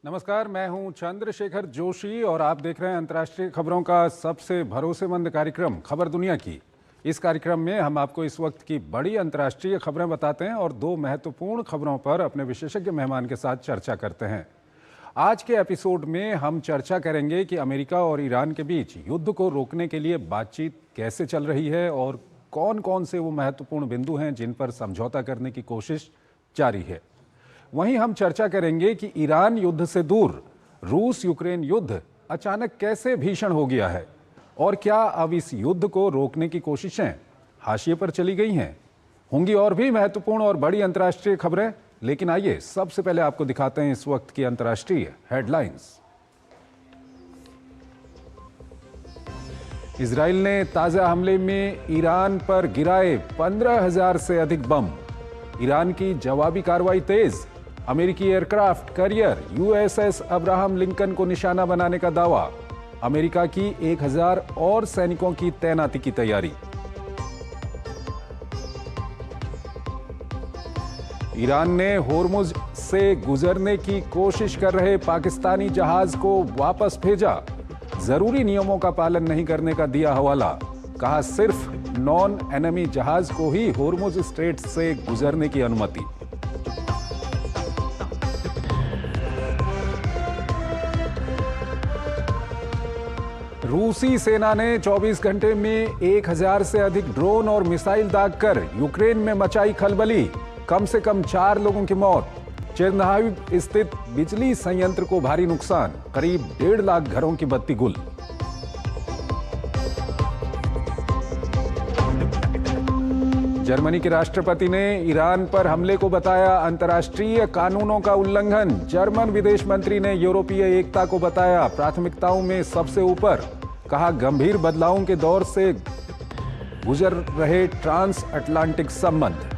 नमस्कार, मैं हूं चंद्रशेखर जोशी और आप देख रहे हैं अंतर्राष्ट्रीय खबरों का सबसे भरोसेमंद कार्यक्रम खबर दुनिया की। इस कार्यक्रम में हम आपको इस वक्त की बड़ी अंतर्राष्ट्रीय खबरें बताते हैं और दो महत्वपूर्ण खबरों पर अपने विशेषज्ञ मेहमान के साथ चर्चा करते हैं। आज के एपिसोड में हम चर्चा करेंगे कि अमेरिका और ईरान के बीच युद्ध को रोकने के लिए बातचीत कैसे चल रही है और कौन कौन से वो महत्वपूर्ण बिंदु हैं जिन पर समझौता करने की कोशिश जारी है। वहीं हम चर्चा करेंगे कि ईरान युद्ध से दूर रूस यूक्रेन युद्ध अचानक कैसे भीषण हो गया है और क्या अब इस युद्ध को रोकने की कोशिशें हाशिए पर चली गई हैं। होंगी और भी महत्वपूर्ण और बड़ी अंतर्राष्ट्रीय खबरें, लेकिन आइए सबसे पहले आपको दिखाते हैं इस वक्त की अंतर्राष्ट्रीय हेडलाइंस। इजराइल ने ताजा हमले में ईरान पर गिराए 15,000 से अधिक बम। ईरान की जवाबी कार्रवाई तेज। अमेरिकी aircraft carrier USS Abraham Lincoln को निशाना बनाने का दावा। अमेरिका की 1,000 और सैनिकों की तैनाती की तैयारी। ईरान ने होर्मुज से गुजरने की कोशिश कर रहे पाकिस्तानी जहाज को वापस भेजा। जरूरी नियमों का पालन नहीं करने का दिया हवाला। कहा सिर्फ नॉन एनिमी जहाज को ही होर्मुज स्ट्रेट से गुजरने की अनुमति। रूसी सेना ने 24 घंटे में 1,000 से अधिक ड्रोन और मिसाइल दागकर यूक्रेन में मचाई खलबली। कम से कम 4 लोगों की मौत। चेरनाहिव स्थित बिजली संयंत्र को भारी नुकसान। करीब 1.5 लाख घरों की बत्ती गुल। जर्मनी के राष्ट्रपति ने ईरान पर हमले को बताया अंतर्राष्ट्रीय कानूनों का उल्लंघन। जर्मन विदेश मंत्री ने यूरोपीय एकता को बताया प्राथमिकताओं में सबसे ऊपर। कहा गंभीर बदलावों के दौर से गुजर रहे ट्रांस अटलांटिक संबंध।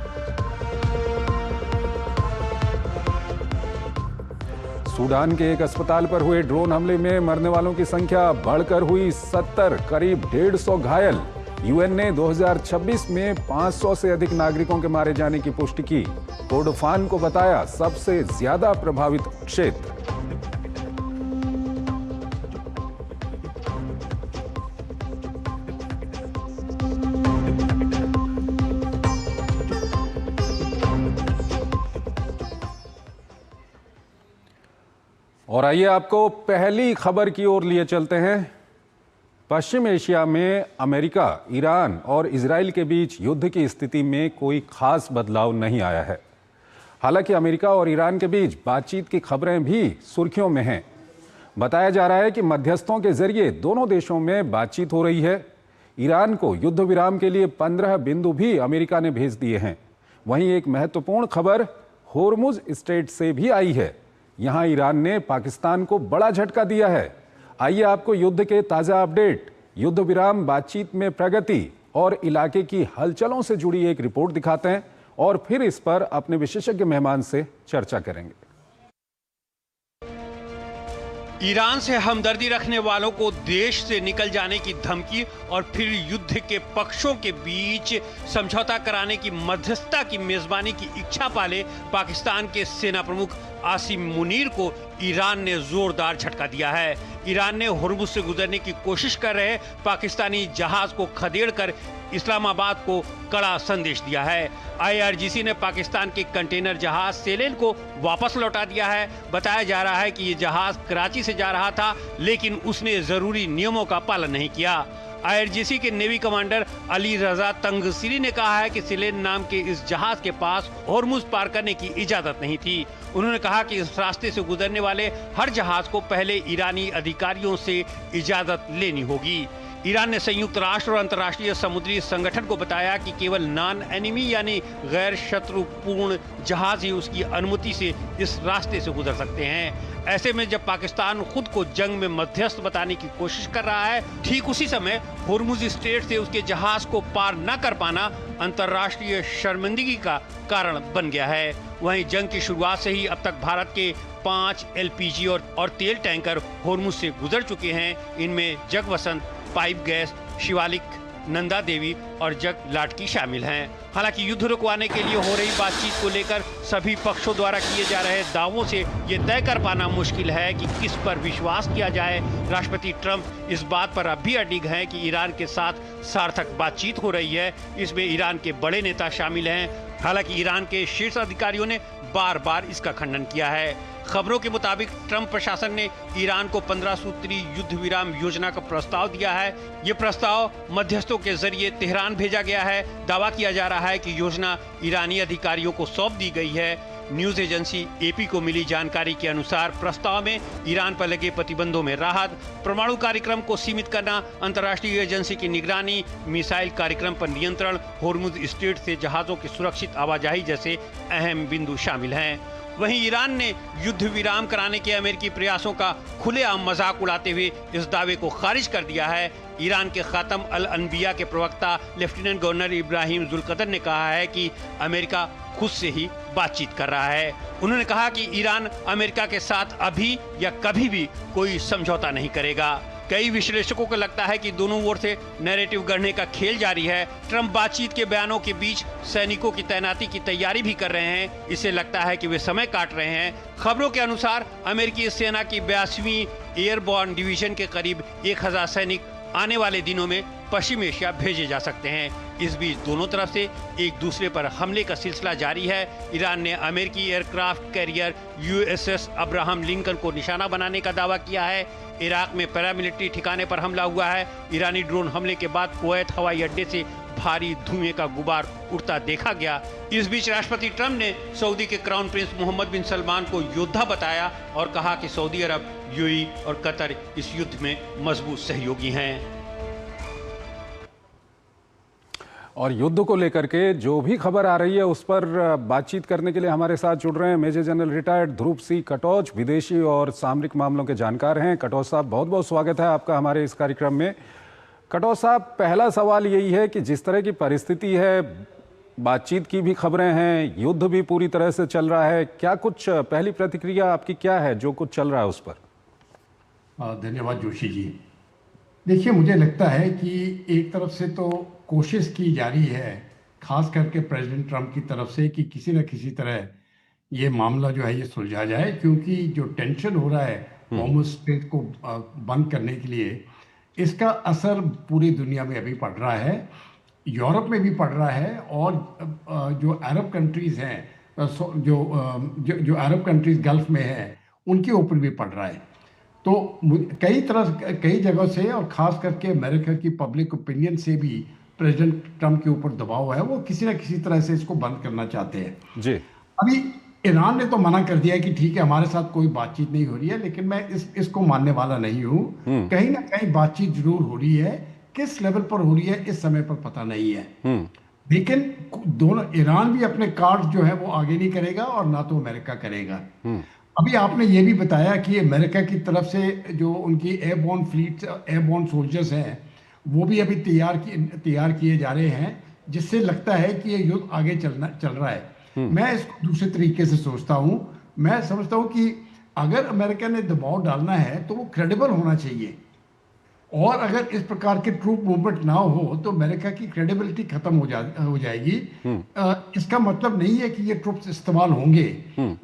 सूडान के एक अस्पताल पर हुए ड्रोन हमले में मरने वालों की संख्या बढ़कर हुई 70, करीब 150 घायल। यूएन ने 2026 में 500 से अधिक नागरिकों के मारे जाने की पुष्टि की। कोर्डोफान को बताया सबसे ज्यादा प्रभावित क्षेत्र। और आइए आपको पहली खबर की ओर लिए चलते हैं। पश्चिम एशिया में अमेरिका, ईरान और इजराइल के बीच युद्ध की स्थिति में कोई खास बदलाव नहीं आया है। हालांकि अमेरिका और ईरान के बीच बातचीत की खबरें भी सुर्खियों में हैं। बताया जा रहा है कि मध्यस्थों के जरिए दोनों देशों में बातचीत हो रही है। ईरान को युद्ध विराम के लिए 15 बिंदु भी अमेरिका ने भेज दिए हैं। वहीं एक महत्वपूर्ण खबर होर्मुज स्ट्रेट से भी आई है। यहां ईरान ने पाकिस्तान को बड़ा झटका दिया है। आइए आपको युद्ध के ताजा अपडेट, युद्ध विराम, बातचीत में प्रगति और इलाके की हलचलों से जुड़ी एक रिपोर्ट दिखाते हैं और फिर इस पर अपने विशेषज्ञ मेहमान से चर्चा करेंगे। ईरान से हमदर्दी रखने वालों को देश से निकल जाने की धमकी और फिर युद्ध के पक्षों के बीच समझौता कराने की मध्यस्थता की मेजबानी की इच्छा पाले पाकिस्तान के सेना प्रमुख आसिम मुनीर को ईरान ने जोरदार झटका दिया है। ईरान ने होर्मुज से गुजरने की कोशिश कर रहे पाकिस्तानी जहाज को खदेड़कर इस्लामाबाद को कड़ा संदेश दिया है। IRGC ने पाकिस्तान के कंटेनर जहाज सेलेन को वापस लौटा दिया है। बताया जा रहा है कि ये जहाज कराची से जा रहा था, लेकिन उसने जरूरी नियमों का पालन नहीं किया। IRGC के नेवी कमांडर अली रजा तंगसीरी ने कहा है कि सेलेन नाम के इस जहाज के पास होर्मुज पार करने की इजाजत नहीं थी। उन्होंने कहा कि इस रास्ते से गुजरने वाले हर जहाज को पहले ईरानी अधिकारियों से इजाजत लेनी होगी। ईरान ने संयुक्त राष्ट्र और अंतर्राष्ट्रीय समुद्री संगठन को बताया कि केवल नॉन एनिमी यानी गैर शत्रुपूर्ण जहाज ही उसकी अनुमति से इस रास्ते से गुजर सकते हैं। ऐसे में जब पाकिस्तान खुद को जंग में मध्यस्थ बताने की कोशिश कर रहा है, ठीक उसी समय होर्मुज स्ट्रेट से उसके जहाज को पार न कर पाना अंतर्राष्ट्रीय शर्मिंदगी का कारण बन गया है। वहीं जंग की शुरुआत से ही अब तक भारत के 5 LPG और तेल टैंकर होर्मुज से गुजर चुके हैं। इनमें जगवसंत, पाइप गैस, शिवालिक, नंदा देवी और जग लाटकी शामिल हैं। हालांकि युद्ध रुकवाने के लिए हो रही बातचीत को लेकर सभी पक्षों द्वारा किए जा रहे दावों से ये तय कर पाना मुश्किल है कि किस पर विश्वास किया जाए। राष्ट्रपति ट्रंप इस बात पर अब भी अडिग हैं कि ईरान के साथ सार्थक बातचीत हो रही है। इसमें ईरान के बड़े नेता शामिल हैं। हालांकि ईरान के शीर्ष अधिकारियों ने बार बार इसका खंडन किया है। खबरों के मुताबिक ट्रंप प्रशासन ने ईरान को 15 सूत्री युद्ध विराम योजना का प्रस्ताव दिया है। ये प्रस्ताव मध्यस्थों के जरिए तेहरान भेजा गया है। दावा किया जा रहा है कि योजना ईरानी अधिकारियों को सौंप दी गई है। न्यूज एजेंसी एपी को मिली जानकारी के अनुसार प्रस्ताव में ईरान पर लगे प्रतिबंधों में राहत, परमाणु कार्यक्रम को सीमित करना, अंतर्राष्ट्रीय एजेंसी की निगरानी, मिसाइल कार्यक्रम पर नियंत्रण, होर्मुज स्ट्रेट से जहाजों की सुरक्षित आवाजाही जैसे अहम बिंदु शामिल हैं। वहीं ईरान ने युद्ध विराम कराने के अमेरिकी प्रयासों का खुलेआम मजाक उड़ाते हुए इस दावे को खारिज कर दिया है। ईरान के खातम अल अनबिया के प्रवक्ता लेफ्टिनेंट गवर्नर इब्राहिम जुल्कदर ने कहा है कि अमेरिका खुद से ही बातचीत कर रहा है। उन्होंने कहा कि ईरान अमेरिका के साथ अभी या कभी भी कोई समझौता नहीं करेगा। कई विश्लेषकों को लगता है कि दोनों ओर से नैरेटिव गढ़ने का खेल जारी है। ट्रंप बातचीत के बयानों के बीच सैनिकों की तैनाती की तैयारी भी कर रहे हैं। इससे लगता है कि वे समय काट रहे हैं। खबरों के अनुसार अमेरिकी सेना की 82वीं एयरबॉर्न डिवीजन के करीब 1000 सैनिक आने वाले दिनों में पश्चिम एशिया भेजे जा सकते हैं। इस बीच दोनों तरफ से एक दूसरे पर हमले का सिलसिला जारी है। ईरान ने अमेरिकी aircraft carrier USS Abraham Lincoln को निशाना बनाने का दावा किया है। इराक में पैरामिलिट्री ठिकाने पर हमला हुआ है। ईरानी ड्रोन हमले के बाद कुवैत हवाई अड्डे से भारी धुएं का गुबार उड़ता देखा गया। इस बीच राष्ट्रपति ट्रंप ने सऊदी के क्राउन प्रिंस मोहम्मद बिन सलमान को योद्धा बताया और कहा कि सऊदी अरब, यूएई और कतर इस युद्ध में मजबूत सहयोगी हैं। और युद्ध को लेकर के जो भी खबर आ रही है उस पर बातचीत करने के लिए हमारे साथ जुड़ रहे हैं मेजर जनरल रिटायर्ड ध्रुव सी कटोच, विदेशी और सामरिक मामलों के जानकार हैं। कटोच साहब, बहुत बहुत स्वागत है आपका हमारे इस कार्यक्रम में। कटोच साहब, पहला सवाल यही है कि जिस तरह की परिस्थिति है, बातचीत की भी खबरें हैं, युद्ध भी पूरी तरह से चल रहा है, क्या कुछ पहली प्रतिक्रिया आपकी क्या है जो कुछ चल रहा है उस पर? धन्यवाद जोशी जी। देखिए, मुझे लगता है कि एक तरफ से तो कोशिश की जा रही है, खास करके प्रेसिडेंट ट्रंप की तरफ से, कि किसी न किसी तरह ये मामला जो है ये सुलझा जाए, क्योंकि जो टेंशन हो रहा है हॉर्मुज स्ट्रेट को बंद करने के लिए, इसका असर पूरी दुनिया में अभी पड़ रहा है। यूरोप में भी पड़ रहा है और जो अरब कंट्रीज़ हैं, जो अरब कंट्रीज़ गल्फ में हैं, उनके ऊपर भी पड़ रहा है। तो कई जगह से और ख़ास करके अमेरिका की पब्लिक ओपिनियन से भी प्रेसिडेंट ट्रंप के ऊपर दबाव है। वो किसी न किसी तरह से इसको बंद करना चाहते हैं जी। अभी ईरान ने तो मना कर दिया कि ठीक है, हमारे साथ कोई बातचीत नहीं हो रही है, लेकिन मैं इसको मानने वाला नहीं हूँ। कहीं ना कहीं बातचीत जरूर हो रही है। किस लेवल पर हो रही है इस समय पर पता नहीं है। लेकिन दोनों, ईरान भी अपने कार्ड जो है वो आगे नहीं करेगा और ना तो अमेरिका करेगा। अभी आपने ये भी बताया कि अमेरिका की तरफ से जो उनकी एयरबोर्न फ्लीट, एयरबोर्न सोल्जर्स हैं, वो भी अभी तैयार किए जा रहे हैं, जिससे लगता है कि ये युद्ध आगे चल रहा है। मैं इसको दूसरे तरीके से सोचता हूँ। मैं समझता हूँ कि अगर अमेरिका ने दबाव डालना है तो वो क्रेडिबल होना चाहिए, और अगर इस प्रकार के ट्रूप मूवमेंट ना हो तो अमेरिका की क्रेडिबिलिटी खत्म हो जाएगी। इसका मतलब नहीं है कि ये ट्रूप्स इस्तेमाल होंगे।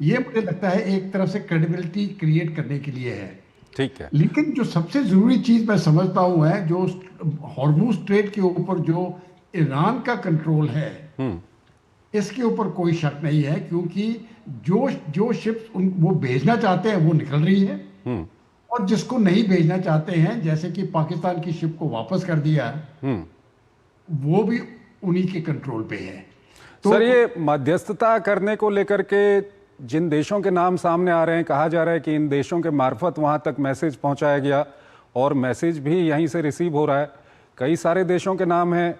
ये मुझे लगता है एक तरफ से क्रेडिबिलिटी क्रिएट करने के लिए है। ठीक है। लेकिन जो सबसे जरूरी चीज मैं समझता हूँ है, जो हॉर्मुज स्ट्रेट के ऊपर जो ईरान का कंट्रोल है, इसके ऊपर कोई शक नहीं है, क्योंकि जो शिप्स वो भेजना चाहते हैं वो निकल रही है, और जिसको नहीं भेजना चाहते हैं, जैसे कि पाकिस्तान की शिप को वापस कर दिया, वो भी उन्हीं के कंट्रोल पे है। तो सर, ये मध्यस्थता करने को लेकर के जिन देशों के नाम सामने आ रहे हैं, कहा जा रहा है कि इन देशों के मार्फत वहां तक मैसेज पहुंचाया गया और मैसेज भी यहीं से रिसीव हो रहा है। कई सारे देशों के नाम हैं,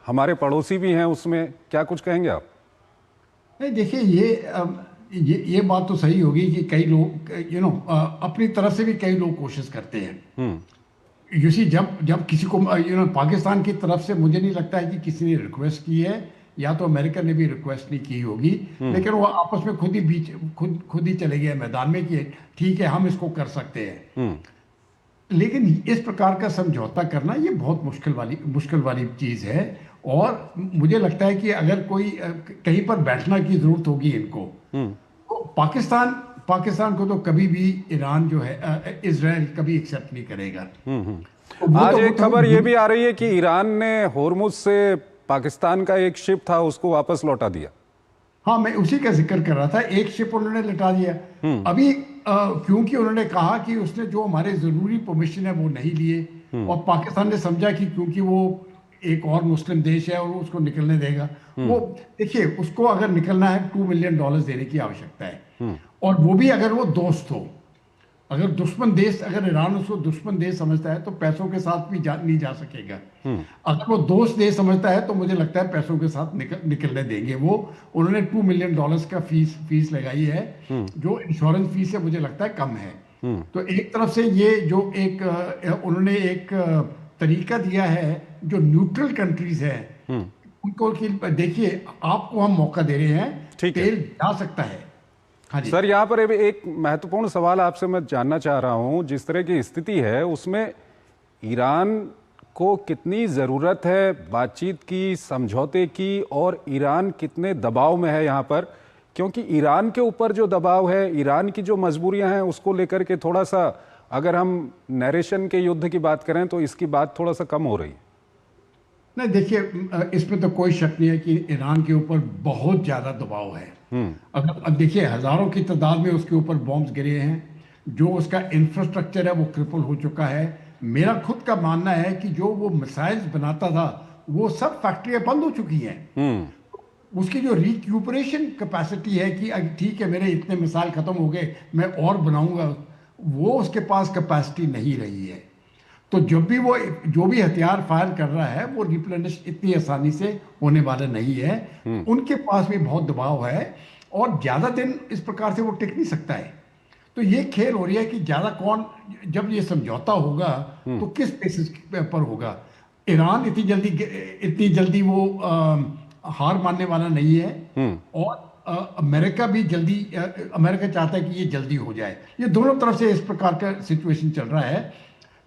हमारे पड़ोसी भी हैं उसमें, क्या कुछ कहेंगे आप? नहीं, देखिए, ये बात तो सही होगी कि कई लोग अपनी तरफ से भी कई लोग कोशिश करते हैं। जब किसी को पाकिस्तान की तरफ से मुझे नहीं लगता है कि किसी ने रिक्वेस्ट की है, या तो अमेरिका ने भी रिक्वेस्ट नहीं की होगी, लेकिन वो आपस में खुद ही चले गए मैदान में कि ठीक है, हम इसको कर सकते हैं। लेकिन इस प्रकार का समझौता करना ये बहुत मुश्किल वाली चीज़ है। और मुझे लगता है कि अगर कोई कहीं पर बैठना की जरूरत होगी इनको, तो पाकिस्तान को तो कभी भी ईरान जो है, इजराइल कभी एक्सेप्ट नहीं करेगा। तो आज एक खबर ये भी आ रही है कि ईरान ने होर्मुज से पाकिस्तान का एक शिप था उसको वापस लौटा दिया। हाँ, मैं उसी का जिक्र कर रहा था, एक शिप उन्होंने लौटा दिया। अभी क्योंकि उन्होंने कहा कि उसने जो हमारे जरूरी परमिशन है वो नहीं लिए, और पाकिस्तान ने समझा कि क्योंकि वो एक और मुस्लिम देश है और वो उसको निकलने देगा। वो देखिए, उसको अगर निकलना है $2 मिलियन देने की आवश्यकता है, और वो भी अगर वो दोस्त हो। अगर दुश्मन देश, अगर ईरान उसको दुश्मन देश समझता है तो पैसों के साथ भी नहीं जा सकेगा। अगर वो दोस्त देश समझता है तो मुझे लगता है पैसों के साथ निकलने देंगे वो। उन्होंने $2 मिलियन का फीस लगाई है, जो इंश्योरेंस फीस है मुझे लगता है कम है। तो एक तरफ से ये जो उन्होंने एक तरीका दिया है, जो न्यूट्रल कंट्रीज है उनको कि देखिए आपको हम मौका दे रहे हैं, तेल जा सकता है। हाँ जी सर, यहाँ पर एक महत्वपूर्ण सवाल आपसे मैं जानना चाह रहा हूँ। जिस तरह की स्थिति है उसमें ईरान को कितनी ज़रूरत है बातचीत की, समझौते की, और ईरान कितने दबाव में है यहाँ पर? क्योंकि ईरान के ऊपर जो दबाव है, ईरान की जो मजबूरियाँ हैं उसको लेकर के थोड़ा सा, अगर हम नैरेशन के युद्ध की बात करें तो इसकी बात थोड़ा सा कम हो रही है। नहीं, देखिए, इसमें तो कोई शक नहीं है कि ईरान के ऊपर बहुत ज़्यादा दबाव है। अगर अब देखिए, हज़ारों की तादाद में उसके ऊपर बॉम्ब्स गिरे हैं, जो उसका इंफ्रास्ट्रक्चर है वो क्रिपल हो चुका है। मेरा खुद का मानना है कि जो वो मिसाइल्स बनाता था वो सब फैक्ट्रियाँ बंद हो चुकी हैं। उसकी जो रिक्यूपरेशन कैपेसिटी है कि ठीक है मेरे इतने मिसाइल ख़त्म हो गए, मैं और बनाऊंगा, वो उसके पास कैपेसिटी नहीं रही है। तो जब भी वो जो भी हथियार फायर कर रहा है वो रिप्लेनिश इतनी आसानी से होने वाला नहीं है। उनके पास भी बहुत दबाव है और ज़्यादा दिन इस प्रकार से वो टिक नहीं सकता है। तो ये खेल हो रही है कि ज़्यादा कौन, जब ये समझौता होगा तो किस बेसिस पर होगा। ईरान इतनी जल्दी वो हार मानने वाला नहीं है, और अमेरिका भी अमेरिका चाहता है कि ये जल्दी हो जाए। ये दोनों तरफ से इस प्रकार का सिचुएशन चल रहा है।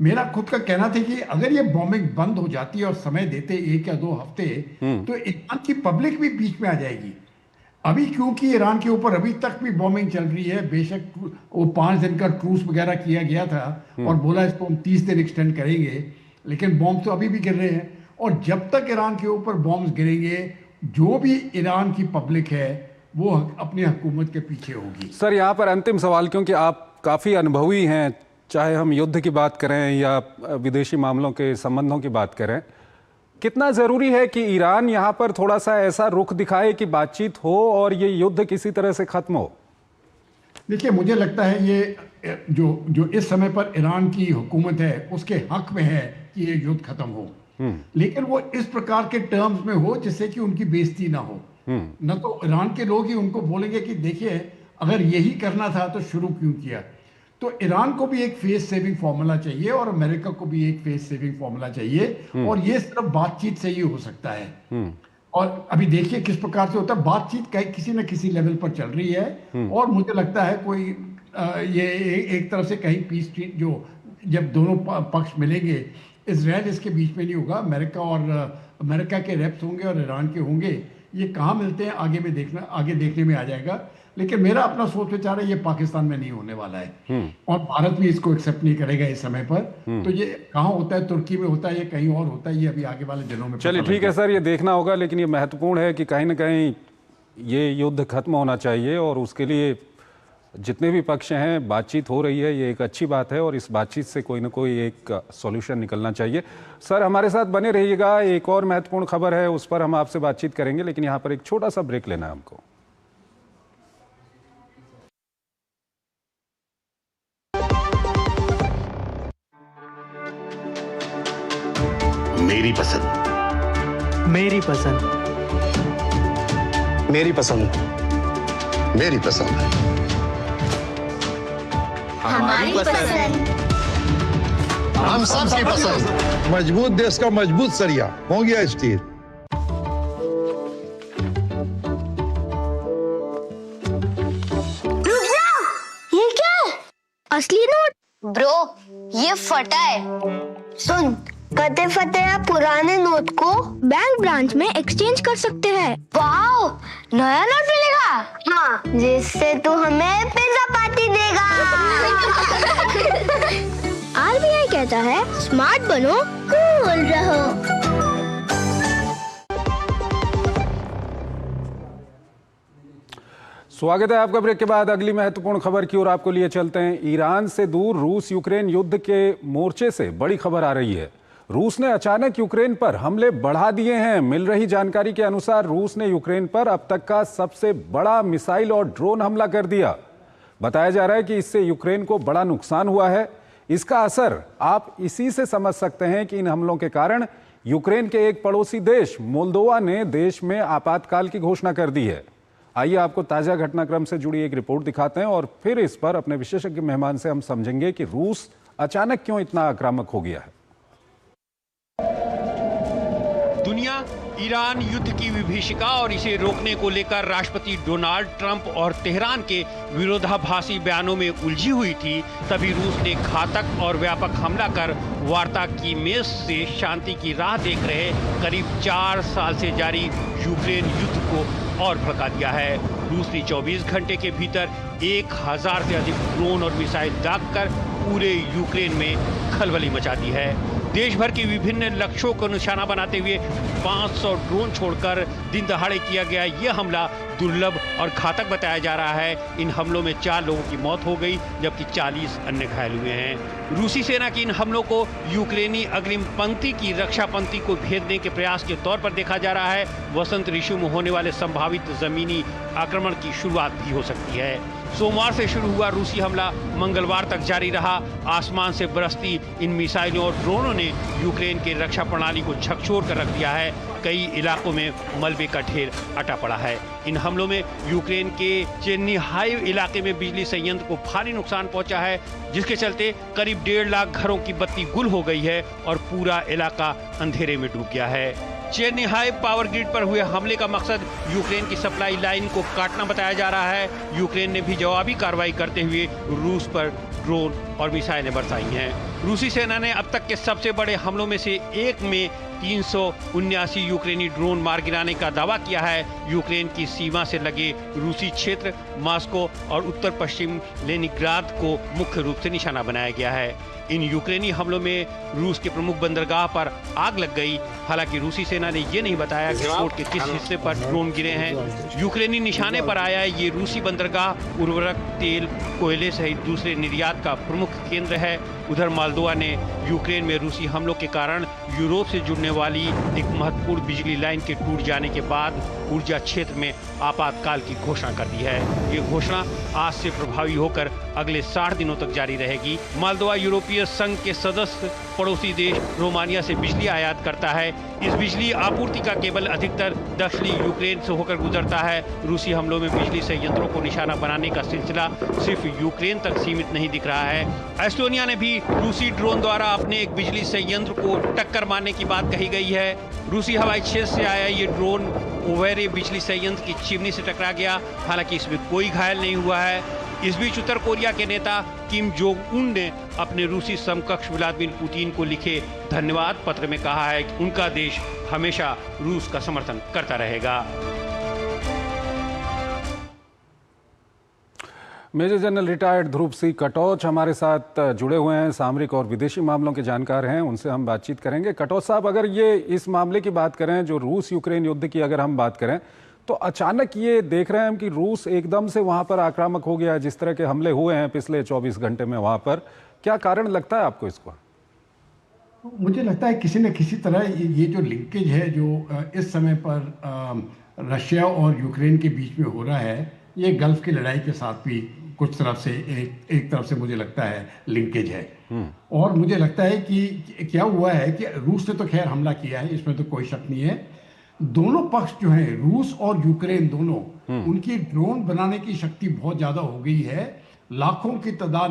मेरा खुद का कहना था कि अगर ये बॉम्बिंग बंद हो जाती है और समय देते 1 या 2 हफ्ते, तो ईरान की पब्लिक भी बीच में आ जाएगी। अभी क्योंकि ईरान के ऊपर अभी तक भी बॉम्बिंग चल रही है, बेशक वो 5 दिन का ट्रूस वगैरह किया गया था और बोला इसको हम 30 दिन एक्सटेंड करेंगे, लेकिन बॉम्ब तो अभी भी गिर रहे हैं। और जब तक ईरान के ऊपर बॉम्ब गिरेंगे, जो भी ईरान की पब्लिक है वो अपनी हुकूमत के पीछे होगी। सर, यहाँ पर अंतिम सवाल, क्योंकि आप काफ़ी अनुभवी हैं, चाहे हम युद्ध की बात करें या विदेशी मामलों के संबंधों की बात करें, कितना ज़रूरी है कि ईरान यहाँ पर थोड़ा सा ऐसा रुख दिखाए कि बातचीत हो और ये युद्ध किसी तरह से ख़त्म हो? देखिए, मुझे लगता है ये जो इस समय पर ईरान की हुकूमत है उसके हक में है कि ये युद्ध खत्म हो, लेकिन वो इस प्रकार के टर्म्स में हो जिससे कि उनकी बेइज्जती ना हो। न तो ईरान के लोग ही उनको बोलेंगे कि देखिए अगर यही करना था तो शुरू क्यों किया। तो ईरान को भी एक फेस सेविंग फॉर्मूला चाहिए और अमेरिका को भी एक फेस सेविंग फॉर्मूला चाहिए, और ये सिर्फ बातचीत से ही हो सकता है। और अभी देखिए किस प्रकार से होता है, बातचीत किसी न किसी लेवल पर चल रही है, और मुझे लगता है कोई ये एक तरफ से कहीं पीस ट्रीट, जो जब दोनों पक्ष मिलेंगे, इजराइल इसके बीच में नहीं होगा, अमेरिका के रेप्स होंगे और ईरान के होंगे। ये कहाँ मिलते हैं आगे देखने में आ जाएगा। लेकिन मेरा अपना सोच विचार है ये पाकिस्तान में नहीं होने वाला है, और भारत भी इसको एक्सेप्ट नहीं करेगा इस समय पर। तो ये कहाँ होता है, तुर्की में होता है, ये कहीं और होता है, ये अभी आगे वाले दिनों में। चलिए ठीक है सर, ये देखना होगा, लेकिन ये महत्वपूर्ण है कि कहीं ना कहीं ये युद्ध खत्म होना चाहिए, और उसके लिए जितने भी पक्ष हैं बातचीत हो रही है, ये एक अच्छी बात है, और इस बातचीत से कोई ना कोई एक सॉल्यूशन निकलना चाहिए। सर, हमारे साथ बने रहिएगा, एक और महत्वपूर्ण खबर है उस पर हम आपसे बातचीत करेंगे, लेकिन यहाँ पर एक छोटा सा ब्रेक लेना है हमको। मेरी पसंद, मेरी पसंद, मेरी पसंद, मेरी पसंद, हमारी पसंद, हम सबकी पसंद। मजबूत देश का मजबूत सरिया हो गया स्टील। ये क्या है? असली नोट? ब्रो, ये फटा है। सुन, कते फटे पुराने नोट को बैंक ब्रांच में एक्सचेंज कर सकते हैं। वाओ, नया नोट मिलेगा। हाँ, जिससे तू हमें पिज्जा पार्टी देगा। आरबीआई कहता है स्मार्ट बनो, कूल रहो। स्वागत है आपका। ब्रेक के बाद अगली महत्वपूर्ण खबर की ओर आपको लिए चलते हैं। ईरान से दूर रूस यूक्रेन युद्ध के मोर्चे से बड़ी खबर आ रही है। रूस ने अचानक यूक्रेन पर हमले बढ़ा दिए हैं। मिल रही जानकारी के अनुसार रूस ने यूक्रेन पर अब तक का सबसे बड़ा मिसाइल और ड्रोन हमला कर दिया। बताया जा रहा है कि इससे यूक्रेन को बड़ा नुकसान हुआ है। इसका असर आप इसी से समझ सकते हैं कि इन हमलों के कारण यूक्रेन के एक पड़ोसी देश मोल्दोवा ने देश में आपातकाल की घोषणा कर दी है। आइए आपको ताजा घटनाक्रम से जुड़ी एक रिपोर्ट दिखाते हैं और फिर इस पर अपने विशेषज्ञ मेहमान से हम समझेंगे कि रूस अचानक क्यों इतना आक्रामक हो गया है। दुनिया ईरान युद्ध की विभीषिका और इसे रोकने को लेकर राष्ट्रपति डोनाल्ड ट्रंप और तेहरान के विरोधाभासी बयानों में उलझी हुई थी। तभी रूस ने घातक और व्यापक हमला कर वार्ता की मेज से शांति की राह देख रहे करीब 4 साल से जारी यूक्रेन युद्ध को और भड़का दिया है। रूस ने 24 घंटे के भीतर 1000 से अधिक ड्रोन और मिसाइल दागकर पूरे यूक्रेन में खलबली मचा दी है। देश भर के विभिन्न लक्ष्यों को निशाना बनाते हुए 500 ड्रोन छोड़कर दिन दहाड़े किया गया यह हमला दुर्लभ और घातक बताया जा रहा है। इन हमलों में 4 लोगों की मौत हो गई जबकि 40 अन्य घायल हुए हैं। रूसी सेना के इन हमलों को यूक्रेनी अग्रिम पंक्ति की रक्षा पंक्ति को भेदने के प्रयास के तौर पर देखा जा रहा है। वसंत ऋतु में होने वाले संभावित जमीनी आक्रमण की शुरुआत भी हो सकती है। सोमवार से शुरू हुआ रूसी हमला मंगलवार तक जारी रहा। आसमान से बरसती इन मिसाइलों और ड्रोनों ने यूक्रेन के रक्षा प्रणाली को झकझोर कर रख दिया है। कई इलाकों में मलबे का ढेर अटा पड़ा है। इन हमलों में यूक्रेन के चेर्निहाइव इलाके में बिजली संयंत्र को भारी नुकसान पहुंचा है, जिसके चलते करीब 1.5 लाख घरों की बत्ती गुल हो गई है और पूरा इलाका अंधेरे में डूब गया है। चेर्निहाइव पावर ग्रिड पर हुए हमले का मकसद यूक्रेन की सप्लाई लाइन को काटना बताया जा रहा है। यूक्रेन ने भी जवाबी कार्रवाई करते हुए रूस पर ड्रोन और मिसाइलें बरसाई हैं। रूसी सेना ने अब तक के सबसे बड़े हमलों में से एक में 379 यूक्रेनी ड्रोन मार गिराने का दावा किया है। यूक्रेन की सीमा से लगे रूसी क्षेत्र मॉस्को और उत्तर पश्चिम लेनिनग्राद को मुख्य रूप से निशाना बनाया गया है। इन यूक्रेनी हमलों में रूस के प्रमुख बंदरगाह पर आग लग गई। हालांकि रूसी सेना ने यह नहीं बताया कि पोर्ट के किस हिस्से पर ड्रोन गिरे हैं। यूक्रेनी निशाने पर आया ये रूसी बंदरगाह उर्वरक, तेल, कोयले सहित दूसरे निर्यात का प्रमुख केंद्र है। उधर मोल्दोवा ने यूक्रेन में रूसी हमलों के कारण यूरोप से जुड़ने वाली एक महत्वपूर्ण बिजली लाइन के टूट जाने के बाद ऊर्जा क्षेत्र में आपातकाल की घोषणा कर दी है। ये घोषणा आज से प्रभावी होकर अगले 60 दिनों तक जारी रहेगी। मोल्दोवा यूरोपीय संघ के सदस्य पड़ोसी देश रोमानिया से बिजली आयात करता है। इस बिजली आपूर्ति का केबल अधिकतर दक्षिणी यूक्रेन से होकर गुजरता है। रूसी हमलों में बिजली संयंत्रों को निशाना बनाने का सिलसिला सिर्फ यूक्रेन तक सीमित नहीं दिख रहा है। एस्टोनिया ने भी रूसी ड्रोन द्वारा अपने एक बिजली संयंत्र को टक्कर मारने की बात कही गई है। रूसी हवाई क्षेत्र से आया ये ड्रोन ओवेरे बिजली संयंत्र की चिमनी से टकरा गया। हालांकि इसमें कोई घायल नहीं हुआ है। इस बीच उत्तर कोरिया के नेता किम जोंग उन ने अपने रूसी समकक्ष व्लादिमीर पुतिन को लिखे धन्यवाद पत्र में कहा है कि उनका देश हमेशा रूस का समर्थन करता रहेगा। मेजर जनरल रिटायर्ड ध्रुव सिंह कटोच हमारे साथ जुड़े हुए हैं, सामरिक और विदेशी मामलों के जानकार हैं, उनसे हम बातचीत करेंगे। कटोच साहब, अगर ये इस मामले की बात करें, जो रूस यूक्रेन युद्ध की अगर हम बात करें, तो अचानक ये देख रहे हैं हम कि रूस एकदम से वहां पर आक्रामक हो गया। जिस तरह के हमले हुए हैं पिछले 24 घंटे में वहां पर, क्या कारण लगता है आपको इसको? मुझे लगता है किसी न किसी तरह ये जो लिंकेज है जो इस समय पर रशिया और यूक्रेन के बीच में हो रहा है, ये गल्फ की लड़ाई के साथ भी कुछ तरफ से एक तरफ से मुझे लगता है लिंकेज है। और मुझे लगता है कि क्या हुआ है कि रूस ने तो खैर हमला किया है, इसमें तो कोई शक नहीं है। दोनों पक्ष जो हैं, रूस और यूक्रेन दोनों, उनकी ड्रोन बनाने की शक्ति बहुत ज्यादा हो गई है। लाखों की तादाद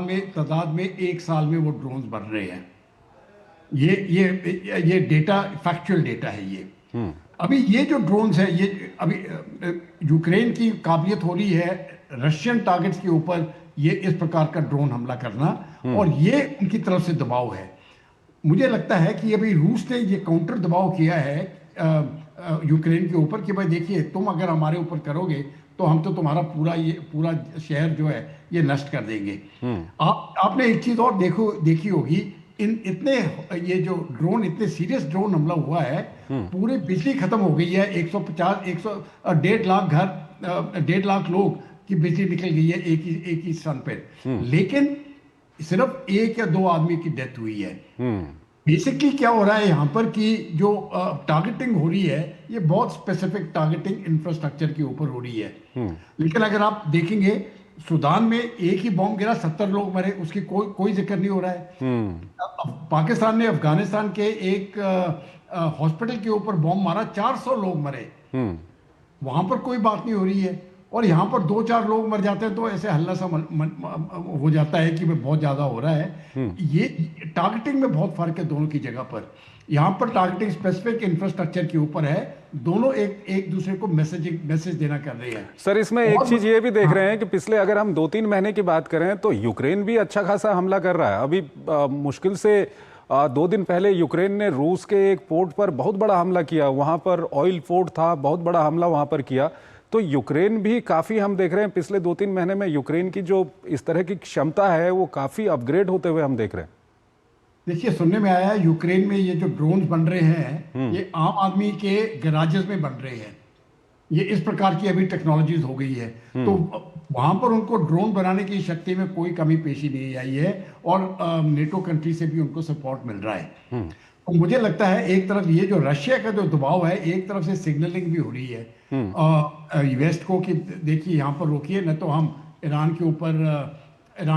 में एक साल में वो ड्रोन्स बन रहे हैं। ये डेटा फैक्चुअल डेटा है। ये अभी ये जो ड्रोन्स है, ये अभी यूक्रेन की काबिलियत हो रही है रशियन टारगेट्स के ऊपर ये इस प्रकार का ड्रोन हमला करना, और ये उनकी तरफ से दबाव है। मुझे लगता है कि अभी रूस ने ये काउंटर दबाव किया है यूक्रेन के ऊपर कि भाई देखिए, तुम अगर हमारे ऊपर करोगे तो हम तो तुम्हारा पूरा शहर जो है ये नष्ट कर देंगे। आपने एक चीज और देखी होगी, ये जो ड्रोन, इतने सीरियस ड्रोन हमला हुआ है, पूरी बिजली खत्म हो गई है। 1.5 लाख घर, 1.5 लाख लोग की बिजली निकल गई है एक ही स्थान पे, लेकिन सिर्फ 1 या 2 आदमी की डेथ हुई है। बेसिकली क्या हो रहा है यहाँ पर कि जो टारगेटिंग हो रही है, ये बहुत स्पेसिफिक टारगेटिंग इंफ्रास्ट्रक्चर के ऊपर हो रही है। लेकिन अगर आप देखेंगे, सूडान में एक ही बॉम्ब गिरा, 70 लोग मरे, उसकी कोई जिक्र नहीं हो रहा है। पाकिस्तान ने अफगानिस्तान के एक हॉस्पिटल के ऊपर बॉम्ब मारा, 400 लोग मरे, वहां पर कोई बात नहीं हो रही है। और यहाँ पर 2-4 लोग मर जाते हैं तो ऐसे हल्ला सा हो जाता है कि बहुत ज्यादा हो रहा है। ये टारगेटिंग में बहुत फर्क है दोनों की जगह पर। यहाँ पर टारगेटिंग स्पेसिफिक इंफ्रास्ट्रक्चर के ऊपर है, दोनों एक दूसरे को मैसेज देना कर रहे हैं। सर, इसमें एक चीज ये भी देख रहे हैं कि पिछले अगर हम 2-3 महीने की बात करें तो यूक्रेन भी अच्छा खासा हमला कर रहा है। अभी मुश्किल से 2 दिन पहले यूक्रेन ने रूस के एक पोर्ट पर बहुत बड़ा हमला किया, वहां पर ऑयल पोर्ट था, बहुत बड़ा हमला वहां पर किया। तो यूक्रेन भी काफी, हम देख रहे हैं पिछले 2-3 महीने में यूक्रेन की जो इस तरह की क्षमता है वो काफी अपग्रेड होते हुए हम देख रहे हैं। देखिए, सुनने में आया है यूक्रेन में ये जो ड्रोन्स बन रहे हैं, ये आम आदमी के गैराजेस में बन रहे हैं। ये इस प्रकार की अभी टेक्नोलॉजीज हो गई है, तो वहां पर उनको ड्रोन बनाने की शक्ति में कोई कमी पेशी नहीं आई है, और नेटो कंट्री से भी उनको सपोर्ट मिल रहा है। तो मुझे लगता है एक तरफ ये जो रशिया का जो दबाव है, एक तरफ से सिग्नलिंग भी हो रही है वेस्ट को कि देखिए यहाँ पर रोकिए, न तो हम ईरान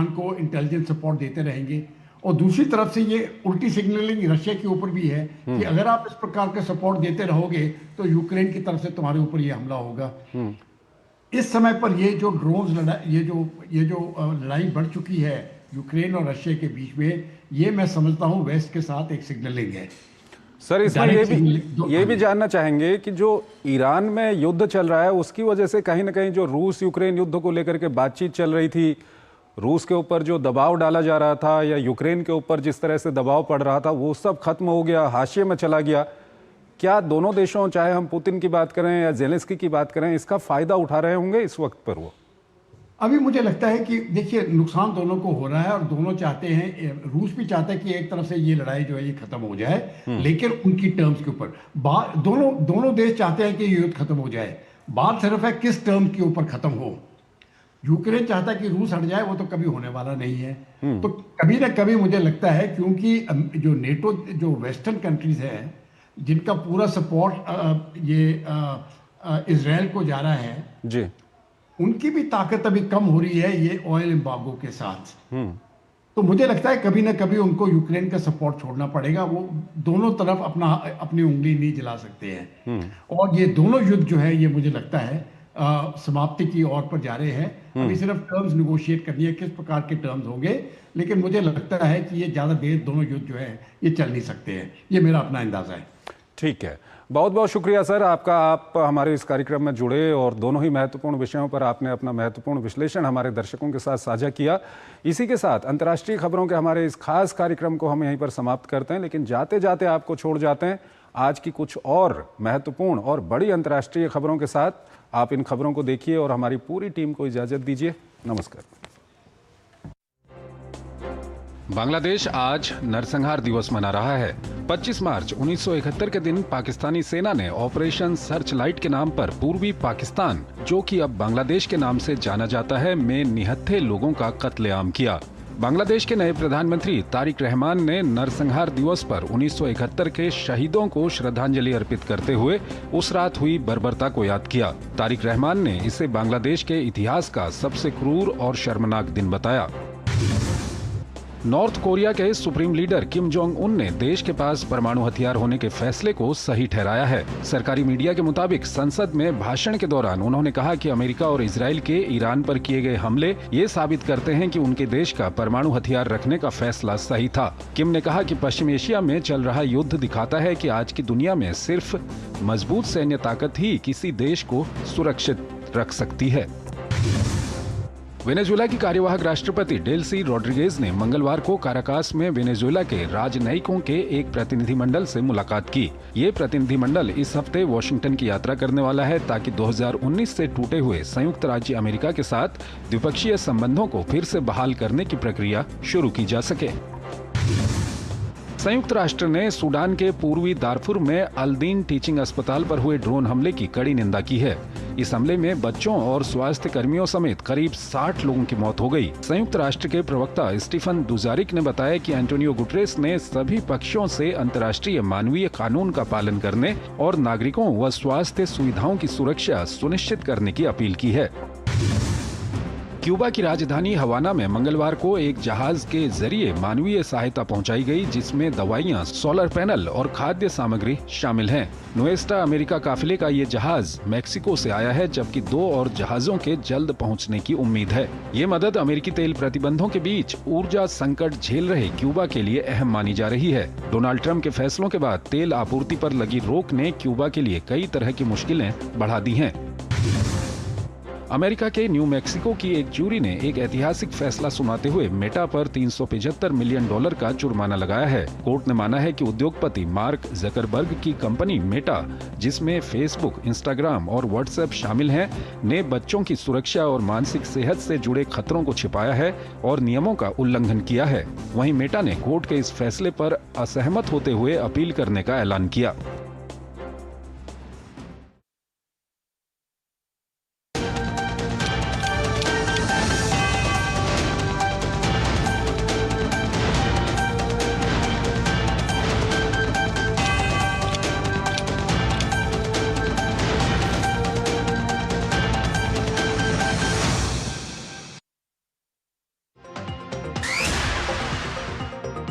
को इंटेलिजेंस सपोर्ट देते रहेंगे। और दूसरी तरफ से ये उल्टी सिग्नलिंग रशिया के ऊपर भी है कि अगर आप इस प्रकार का सपोर्ट देते रहोगे तो यूक्रेन की तरफ से तुम्हारे ऊपर ये हमला होगा। इस समय पर ये जो ड्रोन्स ये जो लड़ाई बढ़ चुकी है यूक्रेन और रशिया के बीच में, ये मैं समझता हूँ वेस्ट के साथ एक सिग्नलिंग है। सर, इसमें ये भी जानना चाहेंगे कि जो ईरान में युद्ध चल रहा है उसकी वजह से कहीं ना कहीं जो रूस यूक्रेन युद्ध को लेकर के बातचीत चल रही थी, रूस के ऊपर जो दबाव डाला जा रहा था या यूक्रेन के ऊपर जिस तरह से दबाव पड़ रहा था, वो सब खत्म हो गया, हाशिए में चला गया। क्या दोनों देशों, चाहे हम पुतिन की बात करें या जेलेंस्की की बात करें, इसका फायदा उठा रहे होंगे इस वक्त पर? वो अभी मुझे लगता है कि देखिए, नुकसान दोनों को हो रहा है और दोनों चाहते हैं, रूस भी चाहता है कि एक तरफ से ये लड़ाई जो है ये खत्म हो जाए, लेकिन उनकी टर्म्स के ऊपर। दोनों देश चाहते हैं कि ये युद्ध खत्म हो जाए, बात सिर्फ है किस टर्म के ऊपर खत्म हो। यूक्रेन चाहता है कि रूस हट जाए, वो तो कभी होने वाला नहीं है। तो कभी ना कभी मुझे लगता है, क्योंकि जो नेटो, जो वेस्टर्न कंट्रीज है, जिनका पूरा सपोर्ट ये इजराइल को जा रहा है जी, उनकी भी ताकत अभी कम हो रही है ये ऑयल एम्बार्गो के साथ। तो मुझे लगता है कभी ना कभी उनको यूक्रेन का सपोर्ट छोड़ना पड़ेगा। वो दोनों तरफ अपनी उंगली नहीं जला सकते हैं, और ये दोनों युद्ध जो है ये मुझे लगता है समाप्ति की ओर पर जा रहे हैं। अभी सिर्फ टर्म्स निगोशिएट करनी है, किस प्रकार के टर्म्स होंगे, लेकिन मुझे लगता है कि ये ज्यादा देर दोनों युद्ध जो है ये चल नहीं सकते हैं। ये मेरा अपना अंदाजा है। ठीक है, बहुत बहुत शुक्रिया सर आपका, आप हमारे इस कार्यक्रम में जुड़े और दोनों ही महत्वपूर्ण विषयों पर आपने अपना महत्वपूर्ण विश्लेषण हमारे दर्शकों के साथ साझा किया। इसी के साथ अंतर्राष्ट्रीय खबरों के हमारे इस खास कार्यक्रम को हम यहीं पर समाप्त करते हैं, लेकिन जाते जाते आपको छोड़ जाते हैं आज की कुछ और महत्वपूर्ण और बड़ी अंतर्राष्ट्रीय खबरों के साथ। आप इन खबरों को देखिए और हमारी पूरी टीम को इजाजत दीजिए। नमस्कार। बांग्लादेश आज नरसंहार दिवस मना रहा है। 25 मार्च 1971 के दिन पाकिस्तानी सेना ने ऑपरेशन सर्च लाइट के नाम पर पूर्वी पाकिस्तान, जो कि अब बांग्लादेश के नाम से जाना जाता है, में निहत्थे लोगों का कत्लेआम किया। बांग्लादेश के नए प्रधानमंत्री तारिक रहमान ने नरसंहार दिवस पर 1971 के शहीदों को श्रद्धांजलि अर्पित करते हुए उस रात हुई बर्बरता को याद किया। तारिक रहमान ने इसे बांग्लादेश के इतिहास का सबसे क्रूर और शर्मनाक दिन बताया। नॉर्थ कोरिया के supreme leader Kim Jong Un ने देश के पास परमाणु हथियार होने के फैसले को सही ठहराया है। सरकारी मीडिया के मुताबिक संसद में भाषण के दौरान उन्होंने कहा कि अमेरिका और इजराइल के ईरान पर किए गए हमले ये साबित करते हैं कि उनके देश का परमाणु हथियार रखने का फैसला सही था। किम ने कहा कि पश्चिम एशिया में चल रहा युद्ध दिखाता है कि आज की दुनिया में सिर्फ मजबूत सैन्य ताकत ही किसी देश को सुरक्षित रख सकती है। वेनेजुएला की कार्यवाहक राष्ट्रपति डेल्सी रोड्रिगेज ने मंगलवार को काराकास में वेनेजुएला के राजनयिकों के एक प्रतिनिधिमंडल से मुलाकात की। ये प्रतिनिधिमंडल इस हफ्ते वॉशिंगटन की यात्रा करने वाला है ताकि 2019 से टूटे हुए संयुक्त राज्य अमेरिका के साथ द्विपक्षीय संबंधों को फिर से बहाल करने की प्रक्रिया शुरू की जा सके। संयुक्त राष्ट्र ने सूडान के पूर्वी दारफुर में अल-दीन टीचिंग अस्पताल पर हुए ड्रोन हमले की कड़ी निंदा की है। इस हमले में बच्चों और स्वास्थ्य कर्मियों समेत करीब 60 लोगों की मौत हो गई। संयुक्त राष्ट्र के प्रवक्ता स्टीफन दुजारिक ने बताया कि एंटोनियो गुटेरेस ने सभी पक्षों से अंतर्राष्ट्रीय मानवीय कानून का पालन करने और नागरिकों व स्वास्थ्य सुविधाओं की सुरक्षा सुनिश्चित करने की अपील की है। क्यूबा की राजधानी हवाना में मंगलवार को एक जहाज के जरिए मानवीय सहायता पहुंचाई गई, जिसमें दवाइयां, सोलर पैनल और खाद्य सामग्री शामिल हैं। नुएस्टा अमेरिका काफिले का ये जहाज मेक्सिको से आया है, जबकि 2 और जहाजों के जल्द पहुंचने की उम्मीद है। ये मदद अमेरिकी तेल प्रतिबंधों के बीच ऊर्जा संकट झेल रहे क्यूबा के लिए अहम मानी जा रही है। डोनाल्ड ट्रंप के फैसलों के बाद तेल आपूर्ति पर लगी रोक ने क्यूबा के लिए कई तरह की मुश्किलें बढ़ा दी हैं। अमेरिका के न्यू मैक्सिको की एक जूरी ने एक ऐतिहासिक फैसला सुनाते हुए मेटा पर $375 मिलियन का जुर्माना लगाया है। कोर्ट ने माना है कि उद्योगपति मार्क जकरबर्ग की कंपनी मेटा, जिसमें फेसबुक, इंस्टाग्राम और व्हाट्सएप शामिल हैं, ने बच्चों की सुरक्षा और मानसिक सेहत से जुड़े खतरों को छिपाया है और नियमों का उल्लंघन किया है। वहीं मेटा ने कोर्ट के इस फैसले पर असहमत होते हुए अपील करने का ऐलान किया।